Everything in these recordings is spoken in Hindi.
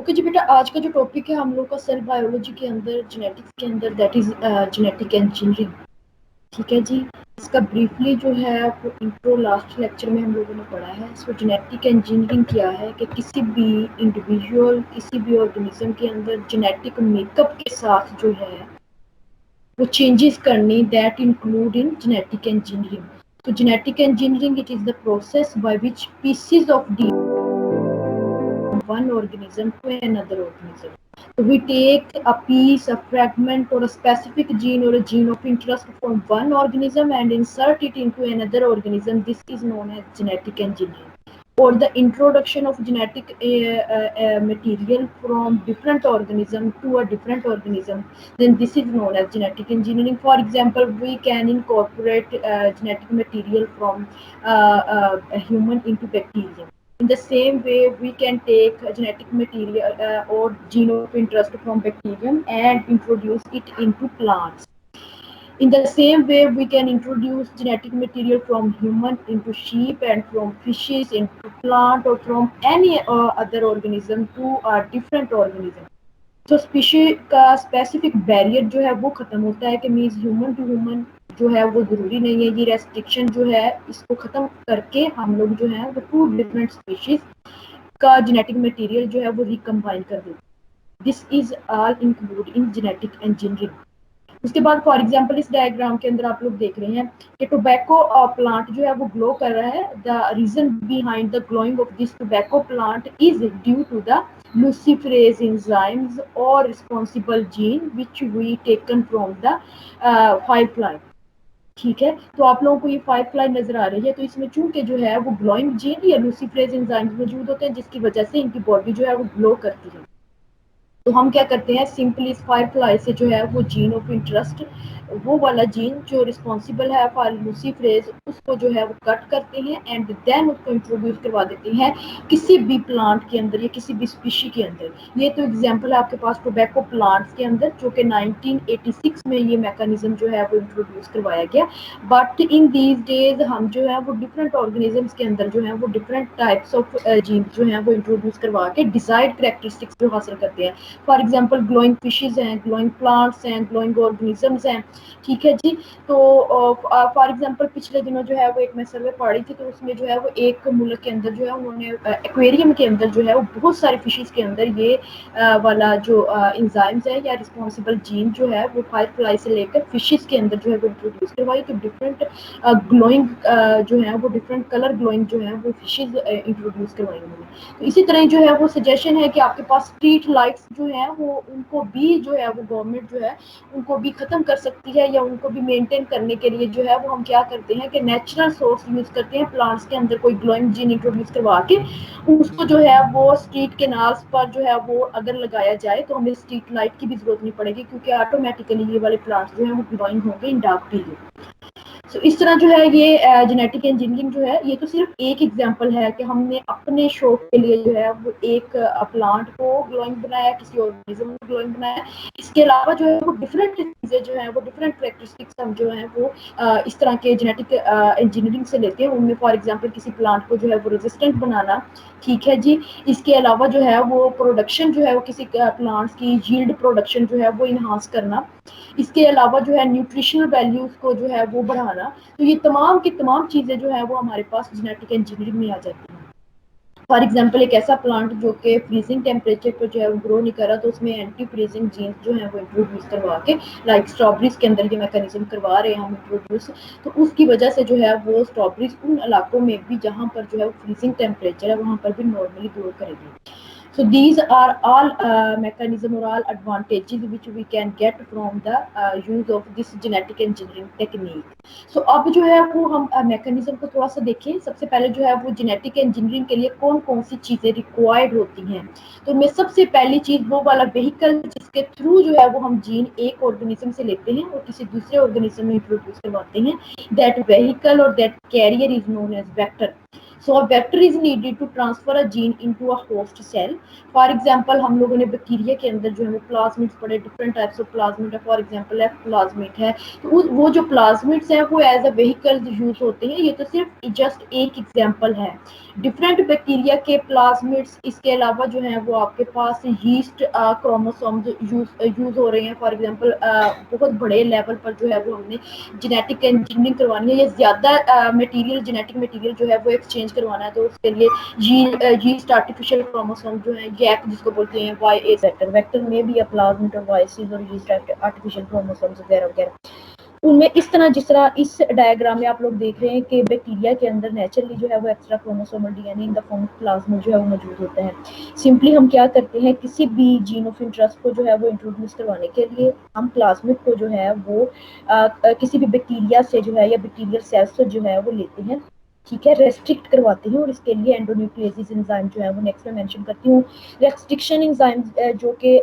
ओके जी बेटा, आज का जो टॉपिक है हम लोग का सेल बायोलॉजी के अंदर, जेनेटिक्स के अंदर, दैट इज जेनेटिक इंजीनियरिंग। ठीक है जी। इसका ब्रीफली जो है वो इंट्रो लास्ट लेक्चर में हम लोगों ने पढ़ा है। सो जेनेटिक इंजीनियरिंग क्या है कि किसी भी इंडिविजुअल, किसी भी ऑर्गेनिज्म के अंदर जेनेटिक मेकअप के साथ जो है वो चेंजेस करनी, that include in genetic engineering. तो genetic engineering it is the process by which pieces of one organism to another organism. So we take a piece, a fragment, or a specific gene or a gene of interest from one organism and insert it into another organism. This is known as genetic engineering. Or the introduction of genetic material from different organism to a different organism, then this is known as genetic engineering. For example, we can incorporate genetic material from a human into bacteria. In the same way, we can take genetic material or gene of interest from bacterium and introduce it into plants. In the same way, we can introduce genetic material from human into sheep and from fishes into plant or from any other organism to a different organism. तो स्पीशीज का स्पेसिफिक बैरियर जो है वो खत्म होता है कि मीन्स ह्यूमन टू ह्यूमन जो है वो ज़रूरी नहीं है। ये रेस्ट्रिक्शन जो है इसको ख़त्म करके हम लोग जो है वो टू डिफरेंट स्पीशीज का जेनेटिक मटेरियल जो है वो रिकम्बाइन कर देते हैं। This is all include in genetic engineering. उसके बाद फॉर एग्जांपल इस डायग्राम के अंदर आप लोग देख रहे हैं कि टोबैको प्लांट जो है वो ग्लो कर रहा है। The reason behind the glowing of this tobacco plant is due to the luciferase enzymes or responsible gene which we taken from the firefly। ठीक है, तो आप लोगों को ये firefly नजर आ रही है, तो इसमें चूंकि जो है वो ग्लोइंग जीन या luciferase enzymes मौजूद होते हैं जिसकी वजह से इनकी बॉडी जो है वो ग्लो करती है। तो हम क्या करते हैं, सिंपली इस फायरफ्लाई से जो है वो जीन ऑफ इंटरेस्ट, वो वाला जीन जो रिस्पॉन्सिबल है फॉर लूसीफरेज, उसको जो है वो कट करते हैं एंड देन उसको इंट्रोड्यूस करवा देते हैं किसी भी प्लांट के अंदर या किसी भी स्पीशी के अंदर। ये तो एग्जांपल है आपके पास टोबैको प्लांट्स के अंदर, जो कि 1986 में ये मैकेनिज्म जो है वो इंट्रोड्यूस करवाया गया। बट इन दीज डेज हम जो है वो डिफरेंट ऑर्गेनिजम्स के अंदर जो है वो डिफरेंट टाइप्स ऑफ जीन जो है वो इंट्रोड्यूस करवा के डिजायर्ड कैरेक्टरिस्टिक्स जो हासिल करते हैं। फॉर एग्जांपल ग्लोइंग फिशेज हैं, ग्लोइंग प्लांट्स हैं, ग्लोइंग ऑर्गेनिजम्स हैं। ठीक है जी। तो फॉर एग्जांपल पिछले दिनों जो है वो एक मैं सर्वे पढ़ी थी, तो उसमें जो है वो एक मुल्क के अंदर जो है उन्होंने एक्वेरियम के अंदर जो है वो बहुत सारे फिशेज के अंदर ये वाला जो इंजाइम्स है या रिस्पॉन्सिबल जीन जो है वो फायरफ्लाई से लेकर फिशेज के अंदर जो है वो इंट्रोड्यूस करवाई। तो डिफरेंट ग्लोइंग जो है वो डिफरेंट कलर ग्लोइंग जो है वो फिशेज इंट्रोड्यूस करवाई उन्होंने। तो इसी तरह जो है वो सजेशन है कि आपके पास स्ट्रीट लाइट्स जो है वो उनको भी जो है वो गवर्नमेंट जो है उनको भी ख़त्म कर सकती है, या उनको भी मेंटेन करने के लिए जो है वो हम क्या करते हैं कि नेचुरल सोर्स यूज़ करते हैं। प्लांट्स के अंदर कोई ग्लोइंग जीन इंट्रोड्यूस करवा के उसको जो है वो स्ट्रीट के नाल्स पर जो है वो अगर लगाया जाए तो हमें स्ट्रीट लाइट की भी ज़रूरत नहीं पड़ेगी, क्योंकि ऑटोमेटिकली ये वाले प्लांट्स जो है वो ग्लोइंग होंगे इन डार्क पीरियड। तो इस तरह जो है ये जेनेटिक इंजीनियरिंग जो है ये तो सिर्फ एक एग्जांपल है कि हमने अपने शौक के लिए जो है वो एक प्लांट को ग्लोइंग बनाया, किसी ऑर्गेनिज्म को ग्लोइंग बनाया। इसके अलावा जो है वो डिफरेंट चीज़ें जो है वो डिफरेंट कैरेक्टरिस्टिक्स हम जो है वो इस तरह के जेनेटिक इंजीनियरिंग से लेते हैं। उनमें फॉर एग्जांपल किसी प्लांट को जो है वो रेजिस्टेंट बनाना। ठीक है जी। इसके अलावा जो है वो प्रोडक्शन जो है वो किसी प्लांट्स की यील्ड प्रोडक्शन जो है वो इन्हांस करना। इसके अलावा जो है न्यूट्रिशनल वैल्यूज़ को जो है वो बढ़ाना। तो ये तमाम की तमाम चीज़ें जो है वो हमारे पास जेनेटिक इंजीनियरिंग में आ जाती हैं। फॉर एग्जांपल एक ऐसा प्लांट जो कि फ्रीजिंग टेम्परेचर पर जो है वो ग्रो नहीं कर रहा, तो उसमें एंटी फ्रीजिंग जीन्स जो है वो इंट्रोड्यूस करवा के, लाइक स्ट्रॉबेरीज के अंदर ये मैकेनिज्म करवा रहे हैं हम इंट्रोड्यूस, तो उसकी वजह से जो है वो स्ट्रॉबेरीज उन इलाकों में भी जहाँ पर जो है वो फ्रीजिंग टेम्परेचर है वहाँ पर भी नॉर्मली ग्रो करेगी। So these are all mechanism or all advantages which we can get from the use of this genetic engineering technique. So अब जो है वो हम mechanism को थोड़ा सा देखें। सबसे पहले जो है वो genetic engineering के लिए कौन कौन सी चीज़ें required होती हैं। तो मैं सबसे पहली चीज़ वो वाला vehicle जिसके थ्रू जो है वो हम जीन एक ऑर्गेनिज्म से लेते हैं और किसी दूसरे ऑर्गेनिज्म में इंट्रोड्यूस करवाते हैं, that vehicle or that carrier is known as vector। So a vector is needed to transfer a gene into a host cell. For example हम लोगों ने बैक्टीरिया के अंदर जो है वो प्लाज्मिड्स पढ़े, डिफरेंट टाइप्स ऑफ प्लाज्मिड है। फॉर एग्जांपल एफ प्लाज्मिड है, तो वो जो प्लाज्मिड्स हैं वो एज अ व्हीकल यूज होते हैं। ये तो सिर्फ जस्ट एक एग्जांपल है। डिफरेंट बैक्टीरिया के प्लाज्मिड्स, इसके अलावा जो है वो आपके पास यीस्ट क्रोमोसोम्स यूज हो रहे हैं। फॉर एग्जांपल बहुत बड़े लेवल पर जो है वो हमने जेनेटिक इंजीनियरिंग करवानी है या ज़्यादा मटेरियल, जेनेटिक मटेरियल जो है वो एक्सचेंज करवाना है, तो उसके लिए यीस्ट आर्टिफिशियल क्रोमोसोम जो है, गैप जिसको बोलते हैं, वाई ए वेक्टर, वेक्टर में भी प्लाज्मिड और वाइसिस और यीस्ट आर्टिफिशियल क्रोमोसोम्स वगैरह वगैरह। उनमें इस तरह, जिस तरह इस डायग्राम में आप लोग देख रहे हैं कि बैक्टीरिया के अंदर नेचुरली जो है वो extra chromosomal DNA in the form of plasmid जो है वो मौजूद होता है। सिंपली हम क्या करते हैं, किसी भी जीन ऑफ इंटरेस्ट को जो है वो इंट्रोड्यूस करवाने के लिए हम प्लाज्मिड को जो है वो किसी भी बैक्टीरिया से जो है या बैक्टीरियल सेल्स से जो है वो लेते हैं, ठीक है, रेस्ट्रिक्ट करवाते हैं, और इसके लिए एंडोन्यूक्लियोसिस एंजाइम जो है वो नेक्स्ट में मेंशन करती हूँ। रेस्ट्रिक्शन एंजाइम जो कि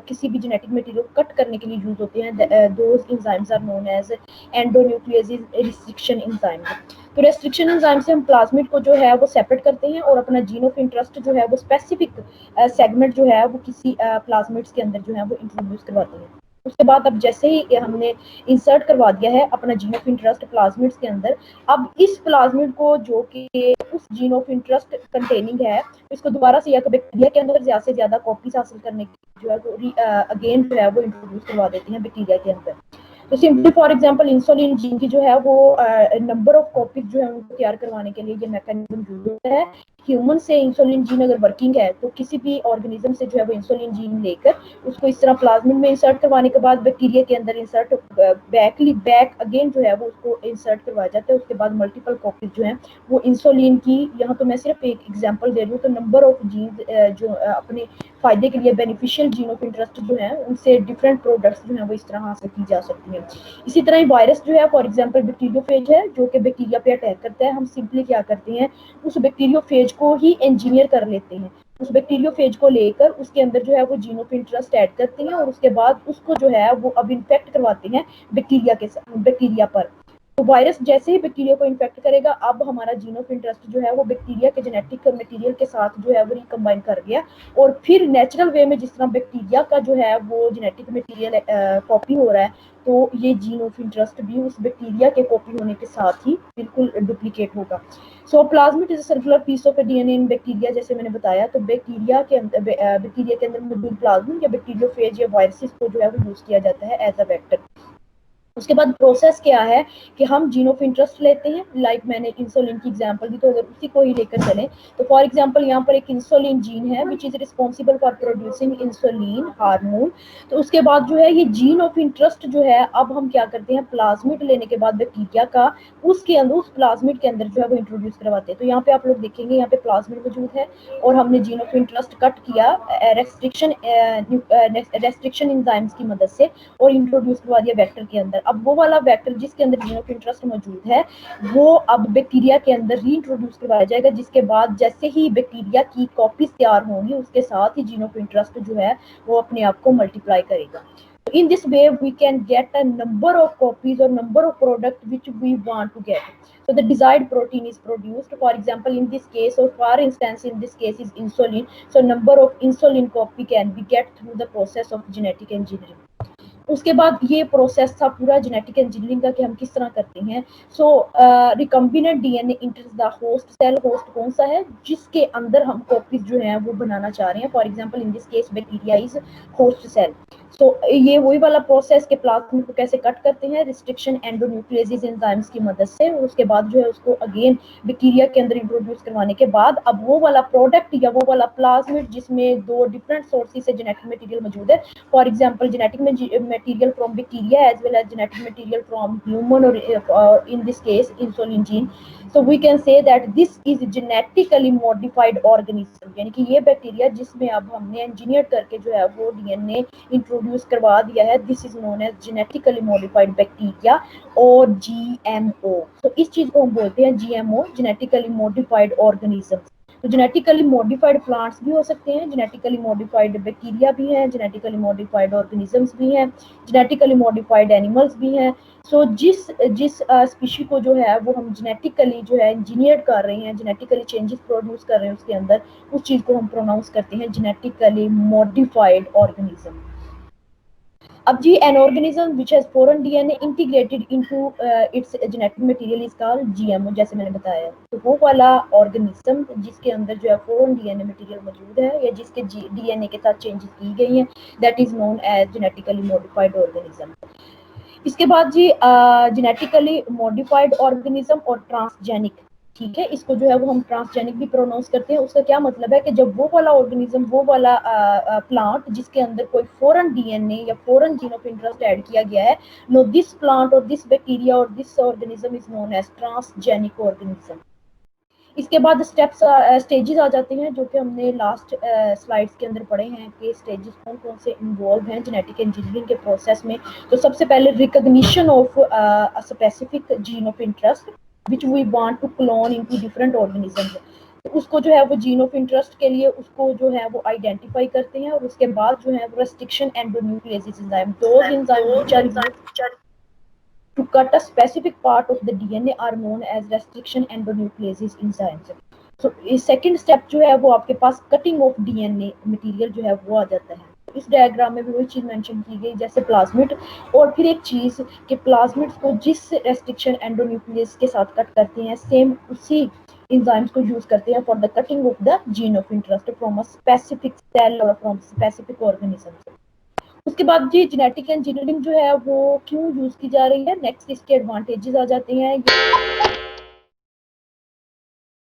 किसी भी जेनेटिक मटेरियल कट करने के लिए यूज होते हैं, those enzymes are known as endonucleases restriction enzyme. तो रेस्ट्रिक्शन एंजाइम से हम प्लाज्मिड को जो है वो सेपरेट करते हैं और अपना जीन ऑफ इंटरेस्ट जो है वो स्पेसिफिक सेगमेंट जो है वो किसी प्लाज्मिड्स के अंदर जो है वो इंट्रोड्यूस करवाते हैं। उसके बाद अब जैसे ही हमने इंसर्ट करवा दिया है अपना जीन ऑफ इंटरेस्ट प्लाज्मिड्स के अंदर, अब इस प्लाज्मिड को जो कि उस जीन ऑफ इंटरेस्ट कंटेनिंग है, इसको दोबारा से या तो बैक्टीरिया के अंदर ज़्यादा से ज़्यादा कॉपीज हासिल करने की जो है वो अगेन जो है वो इंट्रोड्यूस करवा देती हैं बैक्टीरिया के अंदर। तो simply for example insulin gene की जो है वो नंबर ऑफ कॉपीज जो है उनको तैयार करवाने के लिए ये मैकेनिज्म यूज होता है। ह्यूमन से इंसुलिन जीन अगर वर्किंग है तो किसी भी ऑर्गेनिज्म से जो है वो इंसुलिन जीन लेकर उसको इस तरह प्लाज्मिड में इंसर्ट करवाने के बाद बैक्टीरिया के अंदर इंसर्ट बैक अगेन जो है वो उसको इंसर्ट करवाया जाता है। उसके बाद मल्टीपल कॉपीज जो है वो इंसुलिन की, यहाँ तो मैं सिर्फ एक एग्जांपल दे रही हूँ, तो नंबर ऑफ जीन जो अपने फायदे के लिए बेनिफिशियल जीन ऑफ इंटरेस्ट जो है उनसे डिफरेंट प्रोडक्ट्स जो है वो इस तरह हासिल की जा सकती हैं। इसी तरह ही वायरस जो है, फॉर एग्जांपल बैक्टीरियोफेज है जो कि बैक्टीरिया पे अटैक करता है, हम सिंपली क्या करते हैं, उस बैक्टीरियोफेज को ही इंजीनियर कर लेते हैं। उस बैक्टीरियोफेज को लेकर उसके अंदर जो है वो जीन ऑफ इंटरेस्ट ऐड करते हैं और उसके बाद उसको जो है वो अब इन्फेक्ट करवाते हैं बैक्टीरिया पर। तो वायरस जैसे ही बैक्टीरिया को इन्फेक्ट करेगा, अब हमारा जीन ऑफ इंटरेस्ट जो है वो बैक्टीरिया के जेनेटिक मटेरियल के साथ जो है वो रिकम्बाइन कर गया, और फिर नेचुरल वे में जिस तरह बैक्टीरिया का जो है वो जेनेटिक मटेरियल कॉपी हो रहा है, तो ये जीन ऑफ इंटरेस्ट भी उस बैक्टीरिया के कॉपी होने के साथ ही बिल्कुल डुप्लीकेट होगा। So plasmid is a circular piece of DNA in bacteria, जैसे मैंने बताया, तो बैक्टीरिया के अंदर मौजूद प्लाज्मिड या बैक्टीरियोफेज या वायरसेस को जो है वो यूज किया जाता है एज अ वेक्टर। उसके बाद प्रोसेस क्या है कि हम जीन ऑफ इंटरेस्ट लेते हैं, लाइक मैंने इंसुलिन की एग्जांपल दी, तो अगर उसी को ही लेकर चलें तो फॉर एग्जांपल यहाँ पर एक इंसुलिन जीन है which is responsible for producing insulin hormone. तो उसके बाद जो है ये जीन ऑफ इंटरेस्ट जो है, अब हम क्या करते हैं, प्लाज्मिड लेने के बाद बैक्टीरिया का उसके अंदर, उस प्लाज्मिड के अंदर जो है वो इंट्रोड्यूस करवाते हैं। तो यहाँ पे आप लोग देखेंगे, यहाँ पे प्लाज्मिड मौजूद है और हमने जीन ऑफ इंटरेस्ट कट किया रेस्ट्रिक्शन एंजाइम्स की मदद से और इंट्रोड्यूस करवा दिया वेक्टर के अंदर। अब वो वाला वेक्टर जिसके अंदर जीन ऑफ इंटरेस्ट मौजूद है वो अब बैक्टीरिया के अंदर री इंट्रोड्यूस करवाया जाएगा, जिसके बाद जैसे ही बैक्टीरिया की कॉपीज तैयार होंगी उसके साथ ही जीन ऑफ इंटरेस्ट जो है वो अपने आप को मल्टीप्लाई करेगा। In this way we can get a number of copies or number of product which we want to get. So the desired protein is produced. For example, in this case, or for instance, in this case is insulin. So number of insulin copy can be get through the process of genetic engineering. उसके बाद ये प्रोसेस था पूरा जेनेटिक इंजीनियरिंग का कि हम किस तरह करते हैं। So recombinant DNA enters the host cell. Host कौन सा है, जिसके अंदर हम कॉपीज जो है वो बनाना चाह रहे हैं। For example in this case bacteria is host cell. So ये वही वाला प्रोसेस के प्लाज्मिड को कैसे कट करते हैं, रिस्ट्रिक्शन एंडोन्यूक्लियोसिस एंजाइम्स की मदद से, और उसके बाद जो है उसको अगेन बैक्टीरिया के अंदर इंट्रोड्यूस करवाने के बाद अब वो वाला प्रोडक्ट या वो वाला प्लाज्मिड जिसमें दो डिफरेंट सोर्सेज से जेनेटिक मटेरियल मौजूद है, for example genetic material from bacteria as well as genetic material from human or in this case insulin gene. So we can say that this is genetically modified organism, यानी कि ये बैक्टीरिया जिसमें अब हमने इंजीनियर करके जो है वो डीएनए इंट्रोड्यूस करवा दिया है, this is known as genetically modified bacteria और जीएमओ। तो इस चीज को हम बोलते हैं जीएमओ, जेनेटिकली मॉडिफाइड ऑर्गेनिज्म। तो जेनेटिकली मॉडिफाइड प्लांट्स भी हो सकते हैं, जेनेटिकली मॉडिफाइड बैक्टीरिया भी हैं, जेनेटिकली मॉडिफाइड ऑर्गेनिजम्स भी हैं, जेनेटिकली मॉडिफाइड एनिमल्स भी हैं। सो जिस जिस स्पीशी को जो है वो हम जेनेटिकली जो है इंजीनियर कर रहे हैं, जेनेटिकली चेंजेस प्रोड्यूस कर रहे हैं उसके अंदर, उस चीज़ को हम प्रोनाउंस करते हैं जेनेटिकली मॉडिफाइड ऑर्गेनिज्म। अब जी an organism which has foreign DNA integrated into its genetic material is called GMO, जैसे मैंने बताया। तो वो वाला ऑर्गेनिज्म जिसके अंदर जो है फॉरेन डीएनए मटेरियल मौजूद है या जिसके डीएनए के साथ चेंजेस की गई हैं, that is known as genetically modified organism. इसके बाद जी जेनेटिकली मॉडिफाइड ऑर्गेनिज्म और ट्रांसजेनिक, ठीक है, इसको जो है वो हम ट्रांसजेनिक भी प्रोनाउंस करते हैं। उसका क्या मतलब है कि जब वो वाला ऑर्गेनिज्म, वो वाला प्लांट जिसके अंदर कोई फॉरेन डीएनए या foreign gene of interest add किया गया है, नो दिस प्लांट और दिस बैक्टीरिया और this organism is known as transgenic organism. इसके बाद स्टेजेस आ जाते हैं जो कि हमने लास्ट स्लाइड्स के अंदर पढ़े हैं कि स्टेजेस कौन कौन से इन्वॉल्व हैं जेनेटिक इंजीनियरिंग के प्रोसेस में। तो सबसे पहले recognition of a specific gene of interest which we want to clone into different organisms. तो उसको जो है वो जीन ऑफ इंटरेस्ट के लिए उसको जो है वो आइडेंटिफाई करते हैं, और उसके बाद जो है वो restriction endonuclease enzyme, those enzyme which are used to cut a specific part of the DNA are known as restriction endonucleases enzymes. So second step जो है वो आपके पास कटिंग ऑफ डीएनए मटेरियल जो है वो आ जाता है। इस डायग्राम में भी वही चीज मेंशन की गई जैसे प्लाज्मिड, और फिर एक चीज कि प्लाज्मिड्स को जिस रेस्ट्रिक्शन एंडोन्यूक्लियस के साथ कट करते हैं, सेम उसी एंजाइम्स को यूज करते हैं for the cutting of the gene of interest from a specific cell और फ्रॉम स्पेसिफिक ऑर्गेनिज्म। उसके बाद जी जेनेटिक इंजीनियरिंग जो है वो क्यों यूज की जा रही है, नेक्स्ट इसके एडवांटेजेस आ जाते हैं।